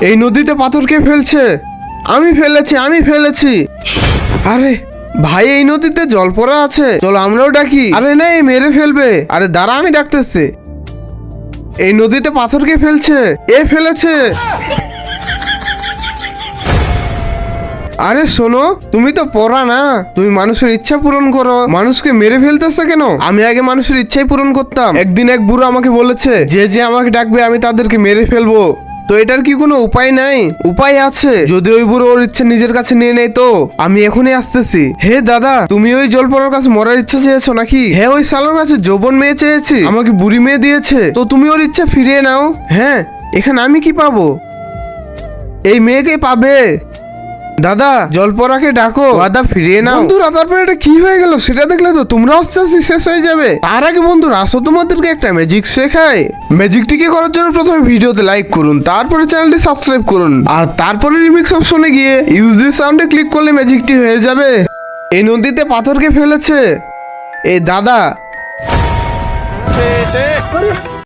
এই নদীতে পাথর কে ফেলছে? আমি ফেলেছি। আরে ভাই, এই নদীতে জল পড়া আছে, চলো আমরাও ডাকি। আরে না, এই মেরে ফেলবে। আরে দাঁড়া, আমি ডাকতেছি। এই নদীতে পাথর কে ফেলছে? এ ফেলেছে। আরে শোনো, তুমি তো পড়া না, তুমি মানুষের ইচ্ছা পূরণ করো, মানুষকে মেরে ফেলতেছে কেন? আমি আগে মানুষের ইচ্ছাই পূরণ করতাম। একদিন এক বুড়ো আমাকে বলেছে, যে যে আমাকে ডাকবে আমি তাদেরকে মেরে ফেলবো। তো এটার কি কোনো উপায় নাই? উপায় আছে, যদি ওই বুড়ো ওর ইচ্ছা নিজের কাছে নিয়ে নেয়। তো আমি এখনই আসতেছি। হে দাদা, তুমি ওই জলপরার কাছে মরার ইচ্ছা চেয়েছো নাকি? হ্যাঁ, ওই সালোর কাছে যৌবন মেয়ে চেয়েছি, আমাকে বুড়ি মেয়ে দিয়েছে। তো তুমি ওর ইচ্ছা ফিরিয়ে নাও। হ্যাঁ, এখানে আমি কি পাবো? এই মেয়েকে পাবে। দাদা, জলপরাকে ডাকো, দাদা ফিরিয়ে নাও। বন্ধুরা, তারপরে এটা কি হয়ে গেল সেটা দেখলে তো তোমরা আস্তে আস্তে শেষ হয়ে যাবে। তার আগে বন্ধুরা, আসো তোমাদেরকে একটা ম্যাজিক শেখাই। ম্যাজিকটিকে করার জন্য প্রথমে ভিডিওতে লাইক করুন, তারপরে চ্যানেলটি সাবস্ক্রাইব করুন, আর তারপরে রিমিক্স অপশনে গিয়ে ইউজ দিস সাউন্ডে ক্লিক করলে ম্যাজিকটি হয়ে যাবে। এই নদীতে পাথরকে ফেলেছে এই দাদা।